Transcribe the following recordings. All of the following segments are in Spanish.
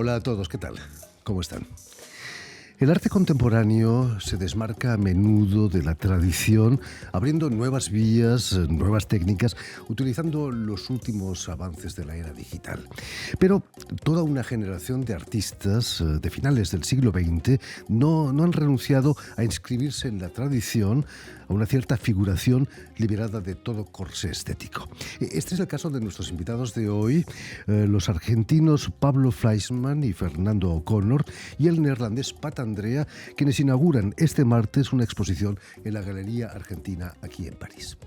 Hola a todos, ¿qué tal? ¿Cómo están? El arte contemporáneo se desmarca a menudo de la tradición, abriendo nuevas vías, nuevas técnicas, utilizando los últimos avances de la era digital. Pero toda una generación de artistas de finales del siglo XX no han renunciado a inscribirse en la tradición, a una cierta figuración liberada de todo corsé estético. Este es el caso de nuestros invitados de hoy, los argentinos Pablo Fleischmann y Fernando O'Connor, y el neerlandés Pat Andrea, quienes inauguran este martes una exposición en la Galería Argentina aquí en París.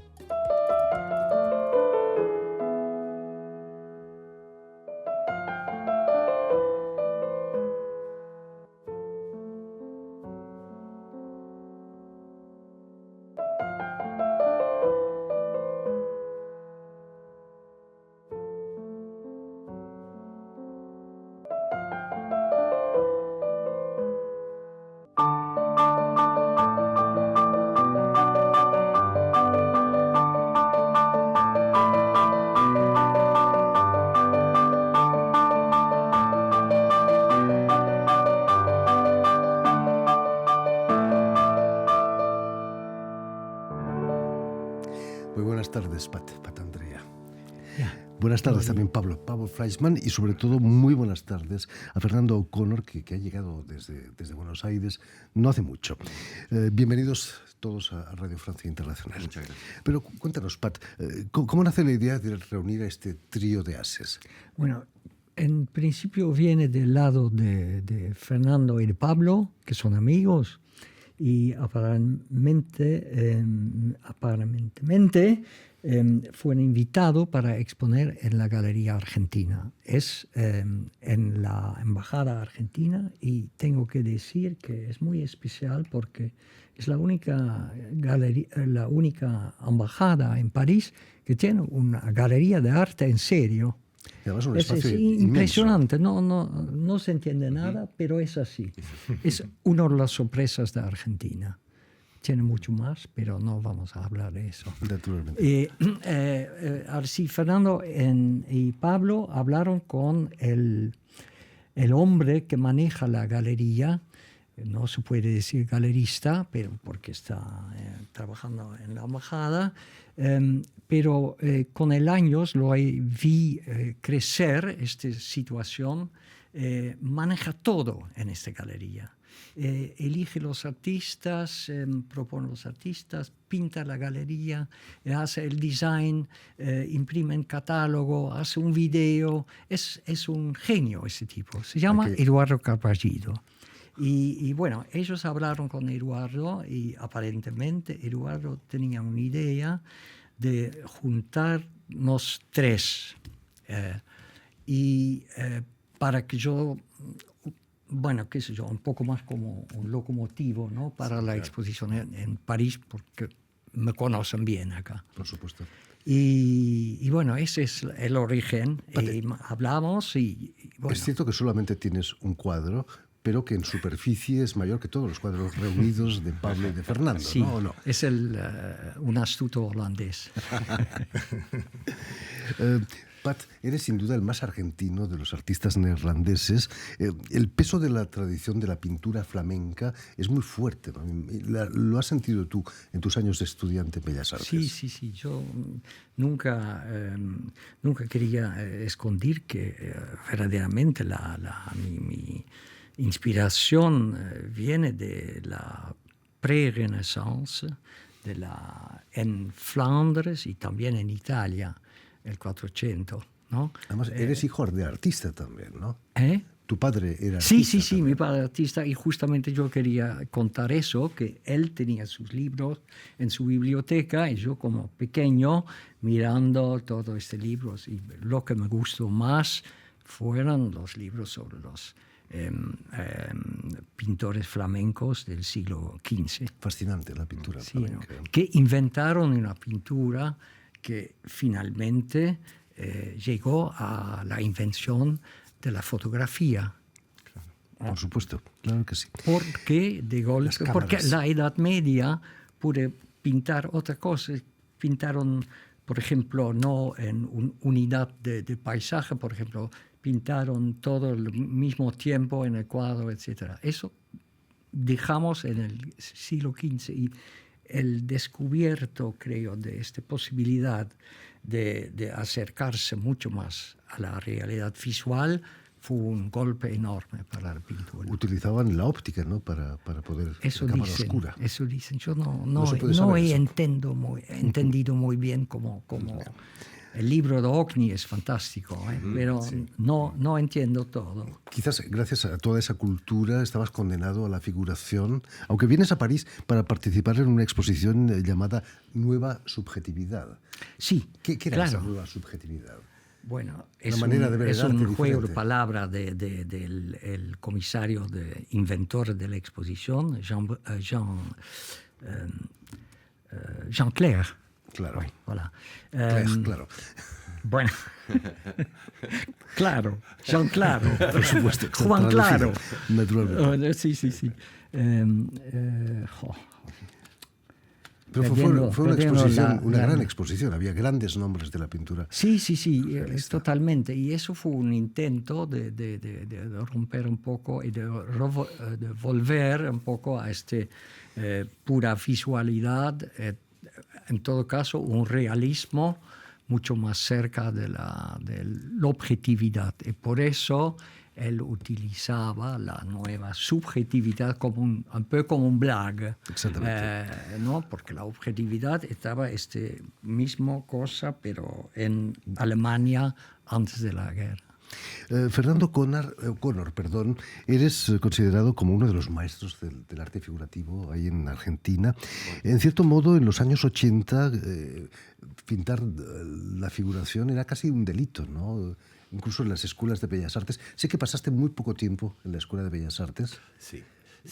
Muy buenas tardes, Pat Andrea. Buenas tardes también, Pablo Fleischmann, y sobre todo muy buenas tardes a Fernando O'Connor, que ha llegado desde Buenos Aires no hace mucho. Bienvenidos todos a Radio Francia Internacional. Muchas gracias. Pero cuéntanos, Pat, ¿cómo nace la idea de reunir a este trío de ases? Bueno, en principio viene del lado de Fernando y de Pablo, que son amigos, y aparentemente fueron invitados para exponer en la Galería Argentina. Es en la Embajada Argentina, y tengo que decir que es muy especial porque es la única embajada en París que tiene una galería de arte en serio. Y además un Es espacio impresionante, no se entiende nada, pero es así. Es una de las sorpresas de Argentina. Tiene mucho más, pero no vamos a hablar de eso. Naturalmente. Así, Fernando y Pablo hablaron con el hombre que maneja la galería. No se puede decir galerista, pero porque está trabajando en la embajada. Pero con el años lo vi crecer esta situación. Maneja todo en esta galería. Elige los artistas, propone los artistas, pinta la galería, hace el design, imprime un catálogo, hace un video. Es un genio ese tipo. Se llama Eduardo Carballido. Y bueno, ellos hablaron con Eduardo y aparentemente Eduardo tenía una idea de juntarnos tres. Para que yo, bueno, qué sé yo, un poco más como un locomotivo, ¿no? Para la exposición en París, porque me conocen bien acá. Por supuesto. Y bueno, ese es el origen. Hablamos y bueno. Es cierto que solamente tienes un cuadro, pero que en superficie es mayor que todos los cuadros reunidos de Pablo y de Fernando, sí, ¿no? ¿O no? Es un astuto holandés. Pat, eres sin duda el más argentino de los artistas neerlandeses. El peso de la tradición de la pintura flamenca es muy fuerte, ¿no? ¿Lo has sentido tú en tus años de estudiante en Bellas Artes? Sí. Yo nunca quería esconder que verdaderamente mi inspiración viene de la pre-Renaissance, en Flandres y también en Italia, el 400, ¿no? Además, eres hijo de artista también, ¿no? Tu padre era artista. Sí, también. Mi padre era artista, y justamente yo quería contar eso, que él tenía sus libros en su biblioteca y yo como pequeño mirando todos estos libros, y lo que me gustó más fueron los libros sobre los pintores flamencos del siglo XV. Fascinante la pintura flamenca. ¿No? Que inventaron una pintura que finalmente llegó a la invención de la fotografía. Por supuesto, claro que sí. Porque la Edad Media pude pintar otra cosa. Pintaron, por ejemplo, no en unidad de paisaje, por ejemplo, pintaron todo al mismo tiempo en el cuadro, etc. Eso dejamos en el siglo XV y el descubierto, creo, de esta posibilidad de acercarse mucho más a la realidad visual fue un golpe enorme para la pintura. Utilizaban la óptica, ¿no? Para poder Eso cámara dicen, oscura. eso dicen. Yo no saber he eso. entendido muy bien cómo el libro de Ocni es fantástico, pero no entiendo todo. Quizás gracias a toda esa cultura estabas condenado a la figuración, aunque vienes a París para participar en una exposición llamada Nueva Subjetividad. Sí, ¿Qué era claro. esa nueva subjetividad? Bueno, Una manera de ver el arte un juego de diferente. palabras del el comisario, inventor de la exposición, Jean Clair. Claro. Oui, voilà. Claro. Bueno, claro, Jean Claro. Por supuesto. Juan Claro. Naturalmente. Sí. Pero fue una exposición, una gran exposición. Había grandes nombres de la pintura. Sí, totalmente. Y eso fue un intento de romper un poco y de volver un poco a esta pura visualidad, en todo caso un realismo mucho más cerca de la objetividad. Y por eso él utilizaba la nueva subjetividad como un peu como un blague. Exactamente. ¿no? Porque la objetividad estaba mismo cosa, pero en Alemania antes de la guerra. Fernando Connor, eres considerado como uno de los maestros del arte figurativo ahí en Argentina. En cierto modo, en los años 80, pintar la figuración era casi un delito, ¿no? Incluso en las escuelas de Bellas Artes. Sé que pasaste muy poco tiempo en la Escuela de Bellas Artes. Sí.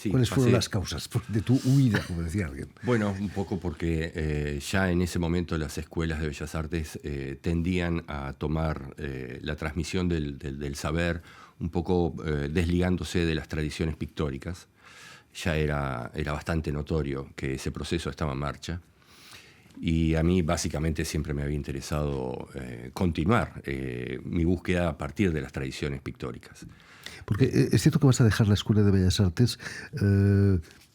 ¿Cuáles fueron las causas de tu huida, como decía alguien? Bueno, un poco porque ya en ese momento las escuelas de Bellas Artes tendían a tomar la transmisión del saber un poco desligándose de las tradiciones pictóricas. Ya era bastante notorio que ese proceso estaba en marcha. Y a mí básicamente siempre me había interesado continuar mi búsqueda a partir de las tradiciones pictóricas. Porque es cierto que vas a dejar la Escuela de Bellas Artes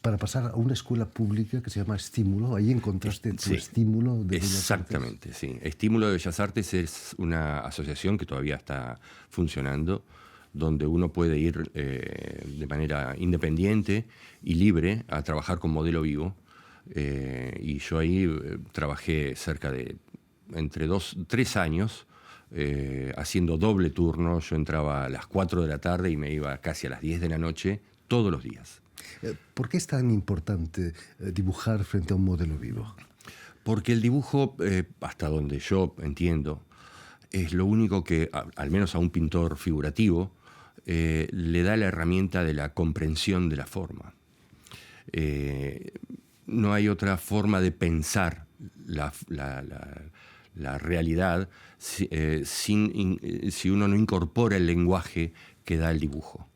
para pasar a una escuela pública que se llama Estímulo. Ahí encontraste tu estímulo de Bellas Artes. Exactamente, sí. Estímulo de Bellas Artes es una asociación que todavía está funcionando, donde uno puede ir de manera independiente y libre a trabajar con modelo vivo. Y yo ahí trabajé cerca de entre 3 años haciendo doble turno. Yo entraba a las 4 de la tarde y me iba casi a las 10 de la noche todos los días. ¿Por qué es tan importante dibujar frente a un modelo vivo? Porque el dibujo, hasta donde yo entiendo, es lo único que, al menos a un pintor figurativo, le da la herramienta de la comprensión de la forma. No hay otra forma de pensar la realidad si uno no incorpora el lenguaje que da el dibujo,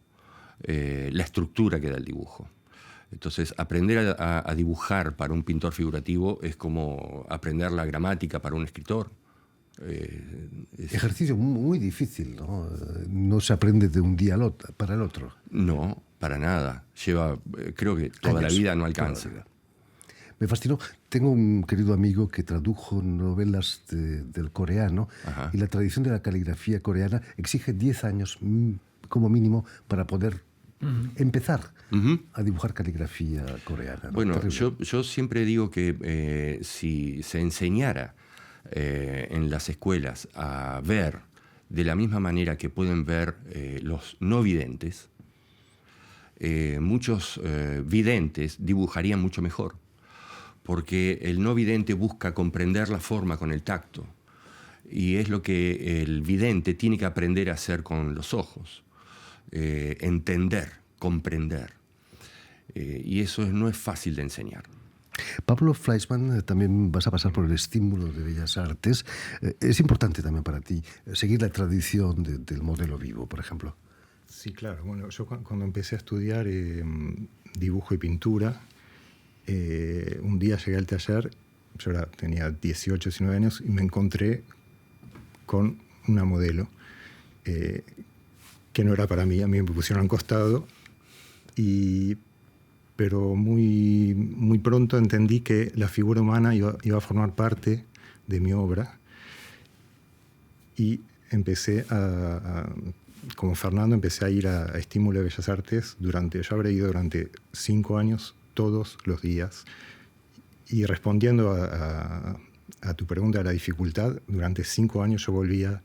la estructura que da el dibujo. Entonces, aprender a dibujar para un pintor figurativo es como aprender la gramática para un escritor. Ejercicio muy difícil, ¿no? No se aprende de un día para el otro. No, para nada. Lleva, creo que toda la vida no alcanza. Me fascinó. Tengo un querido amigo que tradujo novelas del coreano. Ajá. Y la tradición de la caligrafía coreana exige 10 años como mínimo para poder empezar a dibujar caligrafía coreana, ¿no? Bueno, yo siempre digo que si se enseñara en las escuelas a ver de la misma manera que pueden ver los no videntes, muchos videntes dibujarían mucho mejor. Porque el no vidente busca comprender la forma con el tacto. Y es lo que el vidente tiene que aprender a hacer con los ojos. Entender, comprender. Y eso no es fácil de enseñar. Pablo Fleischmann, también vas a pasar por el Estímulo de Bellas Artes. Es importante también para ti seguir la tradición del modelo vivo, por ejemplo. Sí, claro. Bueno, yo cuando empecé a estudiar dibujo y pintura, un día llegué al taller, yo tenía 18, 19 años, y me encontré con una modelo que no era para mí. A mí me pusieron al costado, pero muy, muy pronto entendí que la figura humana iba a formar parte de mi obra, y empecé como Fernando, empecé a ir a Estímulo de Bellas Artes yo habré ido durante 5 años, todos los días. Y respondiendo a tu pregunta de la dificultad, durante 5 años yo volvía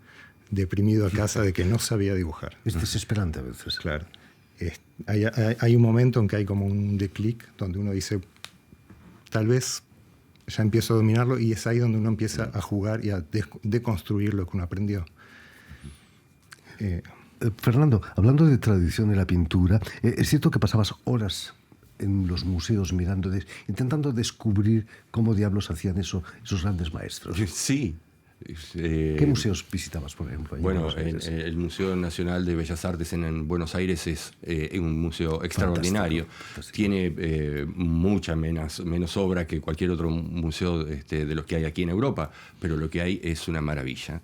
deprimido a casa de que no sabía dibujar. Es desesperante a veces. Claro. Hay un momento en que hay como un declic donde uno dice, tal vez ya empiezo a dominarlo, y es ahí donde uno empieza a jugar y a deconstruir lo que uno aprendió. Fernando, hablando de tradición en la pintura, ¿es cierto que pasabas horas en los museos mirando, intentando descubrir cómo diablos hacían eso esos grandes maestros? Sí. ¿Qué museos visitabas, por ejemplo? Bueno, el Museo Nacional de Bellas Artes en Buenos Aires es un museo extraordinario. Fantástico. Tiene mucha menos obra que cualquier otro museo de los que hay aquí en Europa, pero lo que hay es una maravilla.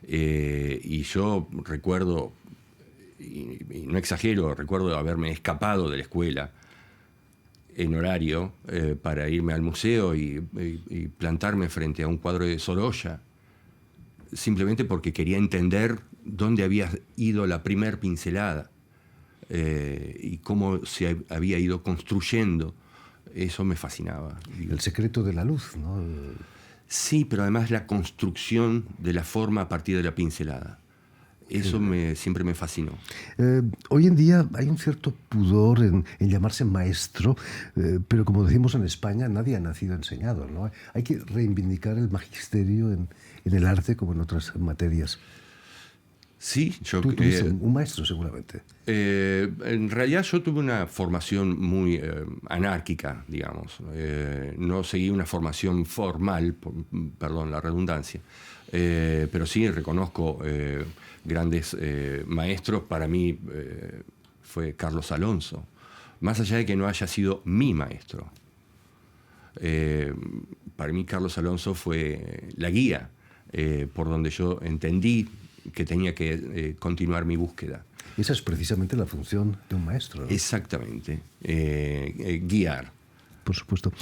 Y yo recuerdo, y no exagero, recuerdo haberme escapado de la escuela en horario para irme al museo y plantarme frente a un cuadro de Sorolla, simplemente porque quería entender dónde había ido la primer pincelada y cómo se había ido construyendo. Eso me fascinaba. El secreto de la luz, ¿no? Sí, pero además la construcción de la forma a partir de la pincelada. Eso siempre me fascinó. Hoy en día hay un cierto pudor en llamarse maestro, pero como decimos en España, nadie ha nacido enseñado, ¿no? Hay que reivindicar el magisterio en el arte como en otras materias. Sí, Tú tuviste un maestro seguramente. En realidad yo tuve una formación muy anárquica, digamos. No seguí una formación formal, perdón la redundancia, pero sí reconozco grandes maestros. Para mí fue Carlos Alonso, más allá de que no haya sido mi maestro. Para mí Carlos Alonso fue la guía por donde yo entendí que tenía que continuar mi búsqueda. Esa es precisamente la función de un maestro, ¿no? Exactamente, guiar. Por supuesto.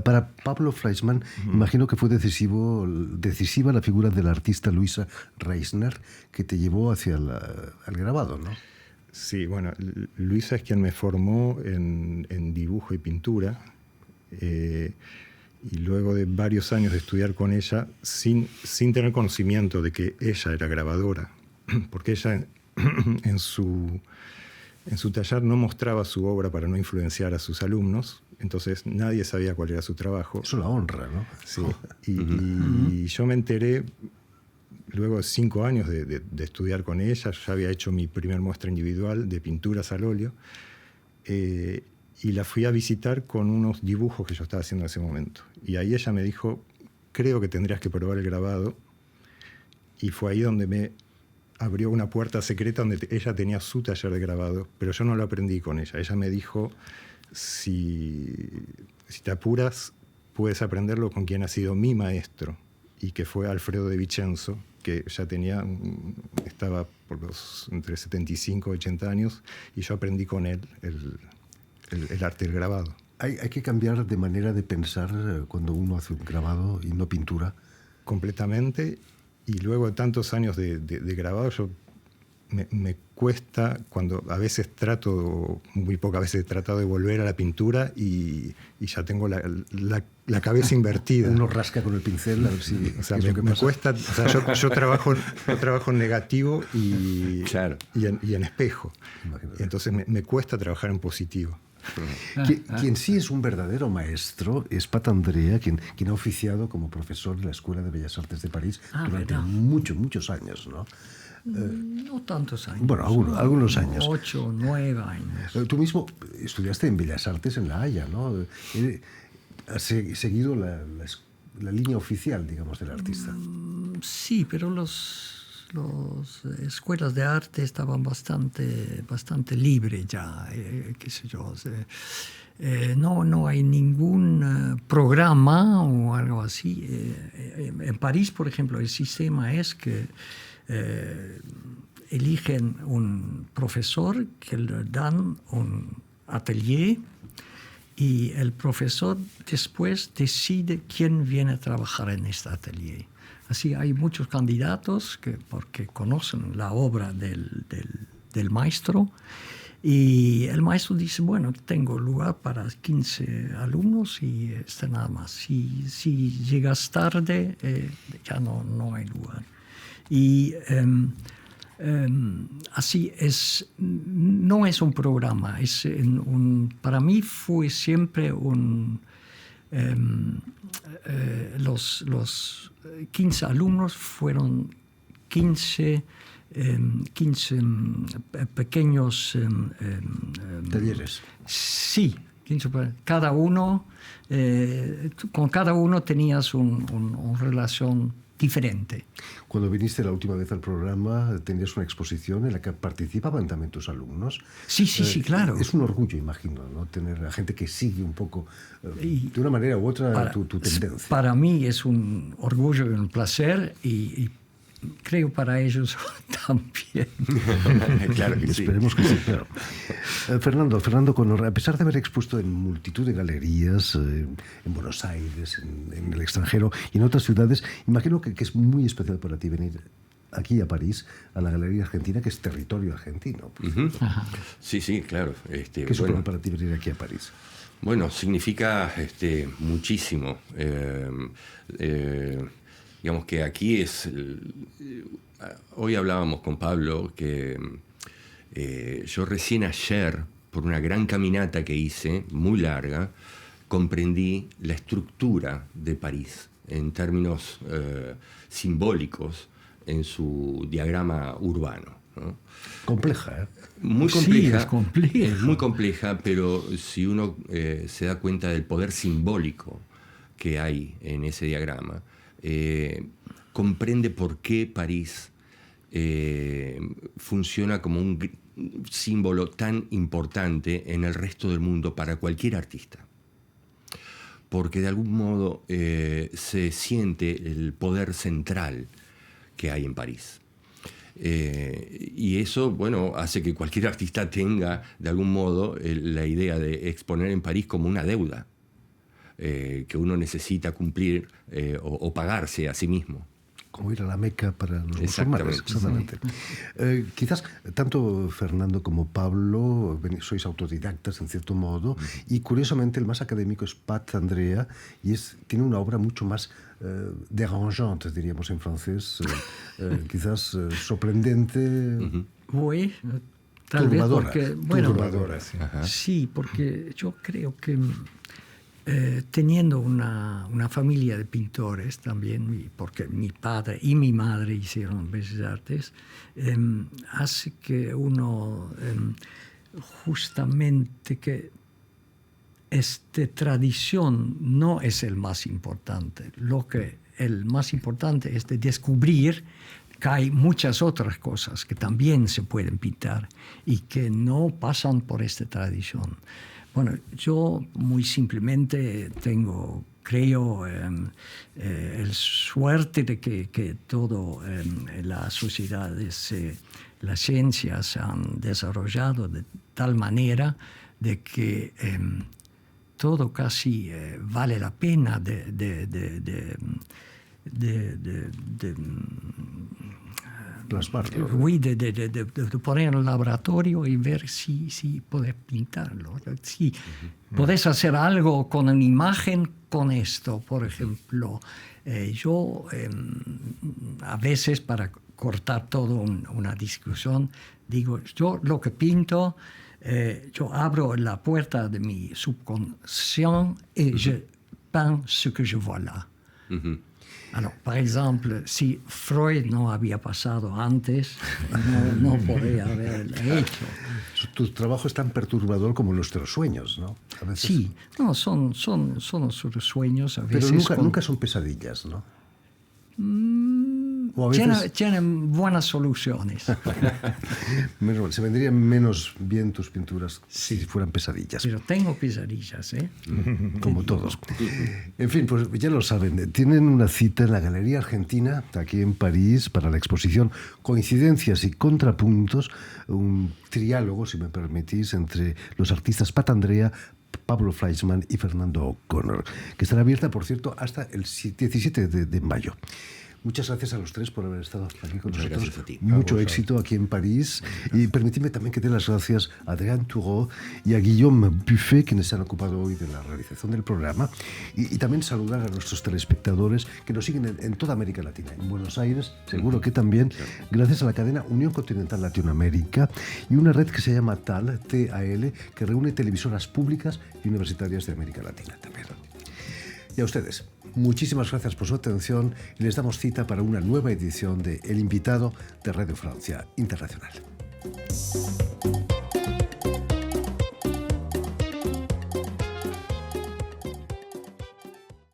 Para Pablo Fleischmann, imagino que fue decisiva la figura de la artista Luisa Reisner, que te llevó hacia el grabado, ¿no? Sí, bueno, Luisa es quien me formó en dibujo y pintura. Y luego de varios años de estudiar con ella, sin tener conocimiento de que ella era grabadora, porque ella en su taller no mostraba su obra para no influenciar a sus alumnos, entonces nadie sabía cuál era su trabajo. Es una honra, ¿no? Sí, y yo me enteré, luego de 5 años de estudiar con ella, ya había hecho mi primer muestra individual de pinturas al óleo, y la fui a visitar con unos dibujos que yo estaba haciendo en ese momento. Y ahí ella me dijo, creo que tendrías que probar el grabado. Y fue ahí donde me abrió una puerta secreta donde ella tenía su taller de grabado, pero yo no lo aprendí con ella. Ella me dijo, si te apuras, puedes aprenderlo con quien ha sido mi maestro, y que fue Alfredo de Vicenzo, que ya estaba por entre 75 y 80 años, y yo aprendí con él el arte del grabado. Hay que cambiar de manera de pensar cuando uno hace un grabado y no pintura. Completamente. Y luego de tantos años de grabado, me cuesta, cuando a veces muy pocas veces he tratado de volver a la pintura y ya tengo la cabeza invertida. Uno rasca con el pincel a ver si... O sea, me cuesta. O sea, yo trabajo en negativo y en espejo. Y entonces me cuesta trabajar en positivo. Quien sí es un verdadero maestro es Pat Andrea, quien ha oficiado como profesor en la Escuela de Bellas Artes de París durante muchos años, ¿no? No tantos años. Bueno, algunos años. 8 o 9 años. Tú mismo estudiaste en Bellas Artes en La Haya, ¿no? Has seguido la línea oficial, digamos, del artista. Sí, pero las escuelas de arte estaban bastante libres ya, qué sé yo. No hay ningún programa o algo así. En París, por ejemplo, el sistema es que eligen un profesor que le dan un atelier y el profesor después decide quién viene a trabajar en este atelier. Así hay muchos candidatos porque conocen la obra del maestro. Y el maestro dice, bueno, tengo lugar para 15 alumnos y nada más. Si llegas tarde, ya no hay lugar. Y así es, no es un programa. Para mí fue siempre los 15 alumnos fueron 15 pequeños talleres. Sí, 15, cada uno, con cada uno tenías una relación diferente. Cuando viniste la última vez al programa, tenías una exposición en la que participaban también tus alumnos. Sí, claro. Es un orgullo, imagino, ¿no? Tener a gente que sigue un poco, de una manera u otra, tu tendencia. Para mí es un orgullo y un placer y creo para ellos también. Claro que sí. Esperemos que sí, claro. Fernando Conor, a pesar de haber expuesto en multitud de galerías, en Buenos Aires, en el extranjero y en otras ciudades, imagino que es muy especial para ti venir aquí a París, a la Galería Argentina, que es territorio argentino. Uh-huh. Sí, claro. ¿Qué supone para ti venir aquí a París? Bueno, significa muchísimo. Digamos que aquí hoy hablábamos con Pablo que yo recién ayer, por una gran caminata que hice, muy larga, comprendí la estructura de París en términos simbólicos en su diagrama urbano, ¿no? Compleja, ¿eh? Muy compleja. Sí, es compleja. Es muy compleja, pero si uno se da cuenta del poder simbólico que hay en ese diagrama, comprende por qué París funciona como un símbolo tan importante en el resto del mundo para cualquier artista. Porque de algún modo se siente el poder central que hay en París. Y eso, bueno, hace que cualquier artista tenga, de algún modo, la idea de exponer en París como una deuda que uno necesita cumplir o pagarse a sí mismo. Como ir a la Meca para los musulmanes. Exactamente. Quizás tanto Fernando como Pablo sois autodidactas en cierto modo, y curiosamente el más académico es Pat Andrea, y tiene una obra mucho más dérangeante, diríamos en francés, quizás sorprendente. Oui, tal vez porque... Bueno, turbadora, sí. Sí, porque yo creo que teniendo una familia de pintores también, porque mi padre y mi madre hicieron Bellas Artes, hace que uno justamente que esta tradición no es el más importante. El más importante es de descubrir que hay muchas otras cosas que también se pueden pintar y que no pasan por esta tradición. Bueno, yo muy simplemente creo el suerte de que todo las sociedades, las ciencias se han desarrollado de tal manera de que todo casi vale la pena plasmarlo. De poner en el laboratorio y ver si podés pintarlo. Si podés hacer algo con una imagen con esto, por ejemplo. Yo a veces, para cortar toda una discusión, digo, yo lo que pinto, yo abro la puerta de mi subconscient y je peins ce que je vois là. Alors, por ejemplo, si Freud no había pasado antes, no podría haberlo hecho. Tu trabajo es tan perturbador como nuestros sueños, ¿no? A veces. Sí, no, son nuestros sueños a veces. Pero nunca son pesadillas, ¿no? O a veces... tienen buenas soluciones. Se vendrían menos bien tus pinturas si fueran pesadillas. Pero tengo pesadillas, ¿eh? Como todos. En fin, pues ya lo saben. Tienen una cita en la Galería Argentina, aquí en París, para la exposición Coincidencias y Contrapuntos, un triálogo, si me permitís, entre los artistas Pat Andrea, Pablo Fleischmann y Fernando O'Connor, que estará abierta, por cierto, hasta el 17 de mayo. Muchas gracias a los tres por haber estado aquí con Muchas nosotros. gracias a ti. Mucho éxito aquí en París. Y permíteme también que dé las gracias a Adrián Toureau y a Guillaume Buffet, quienes se han ocupado hoy de la realización del programa. Y también saludar a nuestros telespectadores que nos siguen en toda América Latina. En Buenos Aires, seguro que también, gracias a la cadena Unión Continental Latinoamérica y una red que se llama TAL, TAL, que reúne televisoras públicas y universitarias de América Latina también. Y a ustedes, muchísimas gracias por su atención y les damos cita para una nueva edición de El Invitado de Radio Francia Internacional.